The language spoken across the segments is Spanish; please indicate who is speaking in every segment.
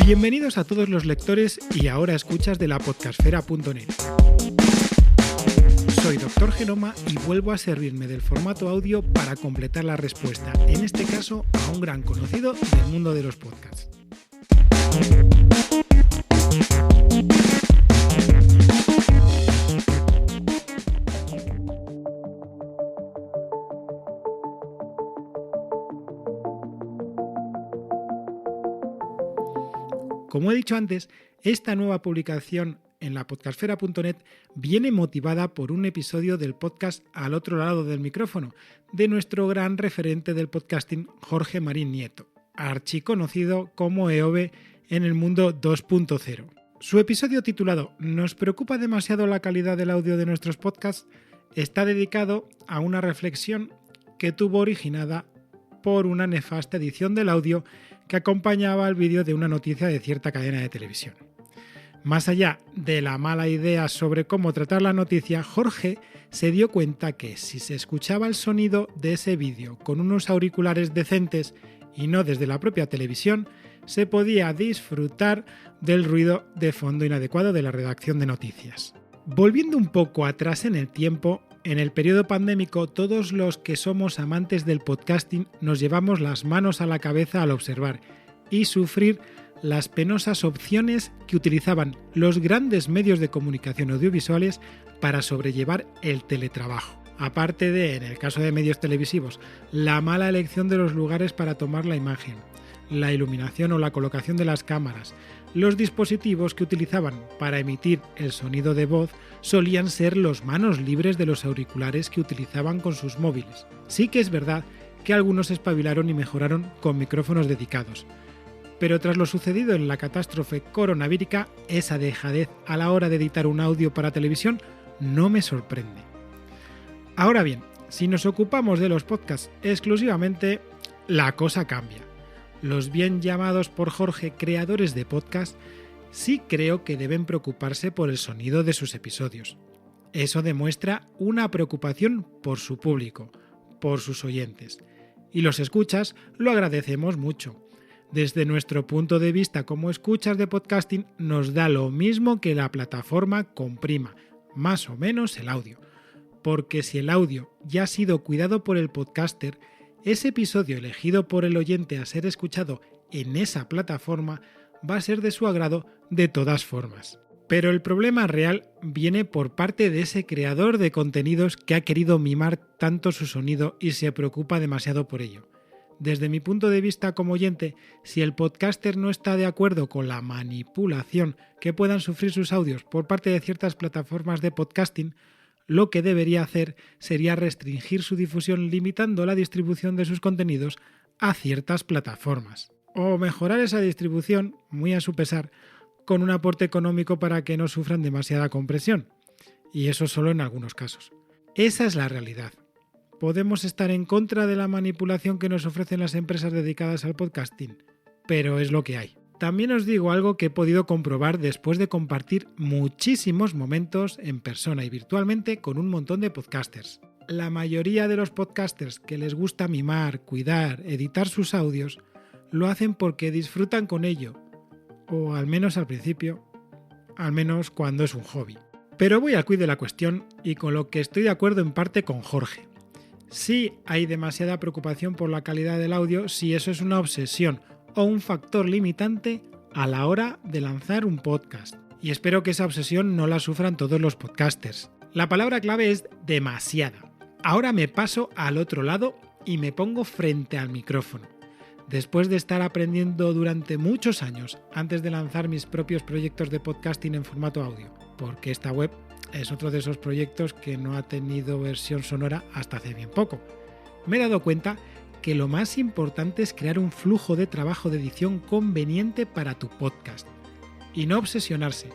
Speaker 1: Bienvenidos a todos los lectores y ahora escuchas de la podcastfera.net. Soy Dr. Genoma y vuelvo a servirme del formato audio para completar la respuesta, en este caso a un gran conocido del mundo de los podcasts. Como he dicho antes, esta nueva publicación en la podcastfera.net viene motivada por un episodio del podcast Al otro lado del micrófono, de nuestro gran referente del podcasting, Jorge Marín Nieto, archiconocido como EOB en el mundo 2.0. Su episodio titulado ¿Nos preocupa demasiado la calidad del audio de nuestros podcasts? Está dedicado a una reflexión que tuvo originada por una nefasta edición del audio que acompañaba al vídeo de una noticia de cierta cadena de televisión. Más allá de la mala idea sobre cómo tratar la noticia, Jorge se dio cuenta que si se escuchaba el sonido de ese vídeo con unos auriculares decentes y no desde la propia televisión, se podía disfrutar del ruido de fondo inadecuado de la redacción de noticias. Volviendo un poco atrás en el tiempo, en el periodo pandémico, todos los que somos amantes del podcasting nos llevamos las manos a la cabeza al observar y sufrir las penosas opciones que utilizaban los grandes medios de comunicación audiovisuales para sobrellevar el teletrabajo. Aparte de, en el caso de medios televisivos, la mala elección de los lugares para tomar la imagen, la iluminación o la colocación de las cámaras, los dispositivos que utilizaban para emitir el sonido de voz solían ser los manos libres de los auriculares que utilizaban con sus móviles. Sí que es verdad que algunos se espabilaron y mejoraron con micrófonos dedicados. Pero tras lo sucedido en la catástrofe coronavírica, esa dejadez a la hora de editar un audio para televisión no me sorprende. Ahora bien, si nos ocupamos de los podcasts exclusivamente, la cosa cambia. Los bien llamados por Jorge creadores de podcast sí creo que deben preocuparse por el sonido de sus episodios. Eso demuestra una preocupación por su público, por sus oyentes. Y los escuchas lo agradecemos mucho. Desde nuestro punto de vista como escuchas de podcasting, nos da lo mismo que la plataforma comprima, más o menos el audio. Porque si el audio ya ha sido cuidado por el podcaster, ese episodio elegido por el oyente a ser escuchado en esa plataforma va a ser de su agrado de todas formas. Pero el problema real viene por parte de ese creador de contenidos que ha querido mimar tanto su sonido y se preocupa demasiado por ello. Desde mi punto de vista como oyente, si el podcaster no está de acuerdo con la manipulación que puedan sufrir sus audios por parte de ciertas plataformas de podcasting, lo que debería hacer sería restringir su difusión limitando la distribución de sus contenidos a ciertas plataformas. O mejorar esa distribución, muy a su pesar, con un aporte económico para que no sufran demasiada compresión. Y eso solo en algunos casos. Esa es la realidad. Podemos estar en contra de la manipulación que nos ofrecen las empresas dedicadas al podcasting, pero es lo que hay. También os digo algo que he podido comprobar después de compartir muchísimos momentos en persona y virtualmente con un montón de podcasters. La mayoría de los podcasters que les gusta mimar, cuidar, editar sus audios, lo hacen porque disfrutan con ello, o al menos al principio, al menos cuando es un hobby. Pero voy al quid de la cuestión y con lo que estoy de acuerdo en parte con Jorge. Sí hay demasiada preocupación por la calidad del audio si eso es una obsesión o un factor limitante a la hora de lanzar un podcast. Y espero que esa obsesión no la sufran todos los podcasters. La palabra clave es demasiada. Ahora me paso al otro lado y me pongo frente al micrófono. Después de estar aprendiendo durante muchos años antes de lanzar mis propios proyectos de podcasting en formato audio, porque esta web es otro de esos proyectos que no ha tenido versión sonora hasta hace bien poco, me he dado cuenta que lo más importante es crear un flujo de trabajo de edición conveniente para tu podcast y no obsesionarse,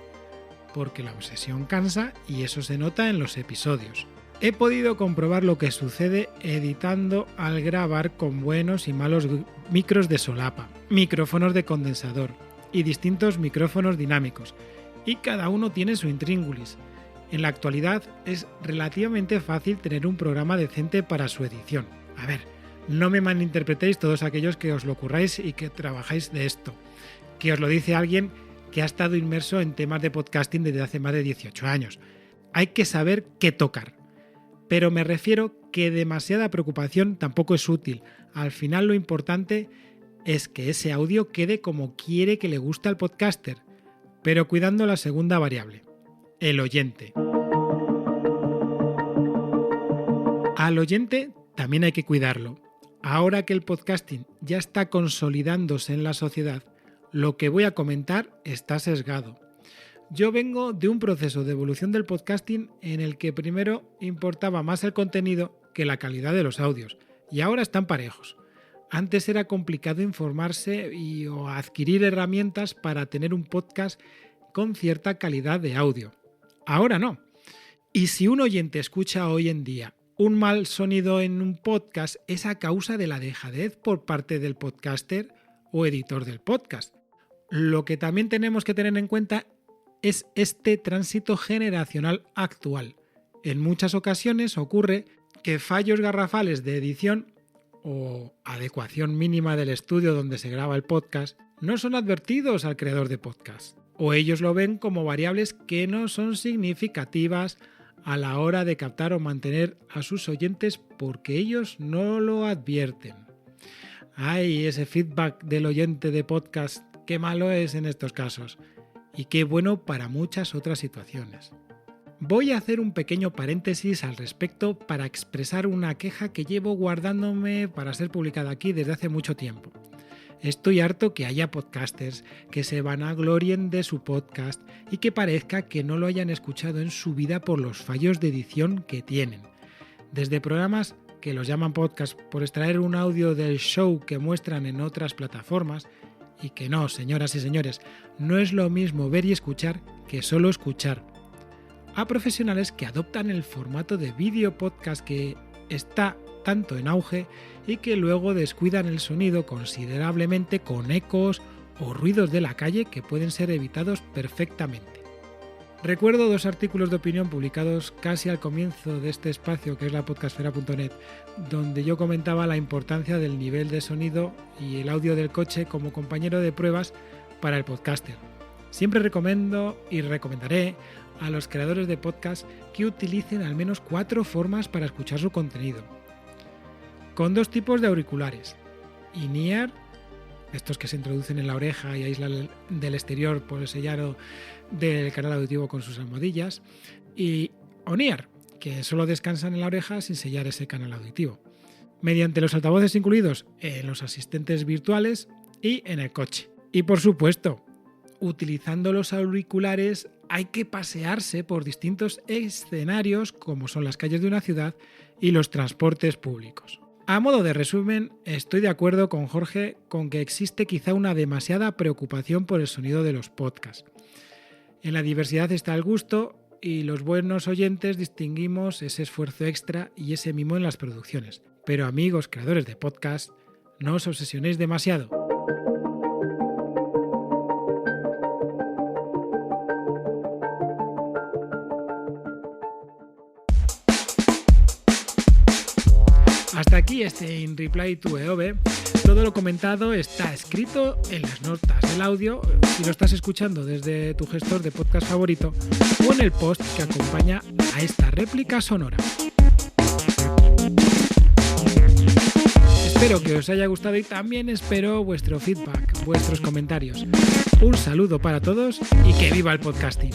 Speaker 1: porque la obsesión cansa y eso se nota en los episodios. He podido comprobar lo que sucede editando al grabar con buenos y malos micros de solapa, micrófonos de condensador y distintos micrófonos dinámicos, y cada uno tiene su intríngulis. En la actualidad es relativamente fácil tener un programa decente para su edición. A ver, No me malinterpretéis todos aquellos que os lo curráis y que trabajáis de esto, que os lo dice alguien que ha estado inmerso en temas de podcasting desde hace más de 18 años. Hay que saber qué tocar. Pero me refiero que demasiada preocupación tampoco es útil. Al final lo importante es que ese audio quede como quiere que le guste al podcaster, pero cuidando la segunda variable, el oyente. Al oyente también hay que cuidarlo. Ahora que el podcasting ya está consolidándose en la sociedad, lo que voy a comentar está sesgado. Yo vengo de un proceso de evolución del podcasting en el que primero importaba más el contenido que la calidad de los audios, y ahora están parejos. Antes era complicado informarse o adquirir herramientas para tener un podcast con cierta calidad de audio. Ahora no. Y si un oyente escucha hoy en día un mal sonido en un podcast, es a causa de la dejadez por parte del podcaster o editor del podcast. Lo que también tenemos que tener en cuenta es este tránsito generacional actual. En muchas ocasiones ocurre que fallos garrafales de edición o adecuación mínima del estudio donde se graba el podcast no son advertidos al creador de podcast, o ellos lo ven como variables que no son significativas a la hora de captar o mantener a sus oyentes porque ellos no lo advierten. Ay, ese feedback del oyente de podcast, qué malo es en estos casos y qué bueno para muchas otras situaciones. Voy a hacer un pequeño paréntesis al respecto para expresar una queja que llevo guardándome para ser publicada aquí desde hace mucho tiempo. Estoy harto que haya podcasters que se vanaglorien de su podcast y que parezca que no lo hayan escuchado en su vida por los fallos de edición que tienen. Desde programas que los llaman podcast por extraer un audio del show que muestran en otras plataformas, y que no, señoras y señores, no es lo mismo ver y escuchar que solo escuchar. A profesionales que adoptan el formato de vídeo podcast que está tanto en auge y que luego descuidan el sonido considerablemente con ecos o ruidos de la calle que pueden ser evitados perfectamente. Recuerdo 2 artículos de opinión publicados casi al comienzo de este espacio que es la podcastfera.net, donde yo comentaba la importancia del nivel de sonido y el audio del coche como compañero de pruebas para el podcaster. Siempre recomiendo y recomendaré a los creadores de podcast que utilicen al menos 4 formas para escuchar su contenido. Con 2 tipos de auriculares, in-ear, estos que se introducen en la oreja y aíslan del exterior por el sellado del canal auditivo con sus almohadillas, y on-ear, que solo descansan en la oreja sin sellar ese canal auditivo, mediante los altavoces incluidos en los asistentes virtuales y en el coche. Y por supuesto, utilizando los auriculares hay que pasearse por distintos escenarios como son las calles de una ciudad y los transportes públicos. A modo de resumen, estoy de acuerdo con Jorge con que existe quizá una demasiada preocupación por el sonido de los podcasts. En la diversidad está el gusto y los buenos oyentes distinguimos ese esfuerzo extra y ese mimo en las producciones. Pero amigos creadores de podcast, no os obsesionéis demasiado. Hasta aquí este In Reply to EOB. Todo lo comentado está escrito en las notas del audio, si lo estás escuchando desde tu gestor de podcast favorito, o en el post que acompaña a esta réplica sonora. Espero que os haya gustado y también espero vuestro feedback, vuestros comentarios. Un saludo para todos y que viva el podcasting.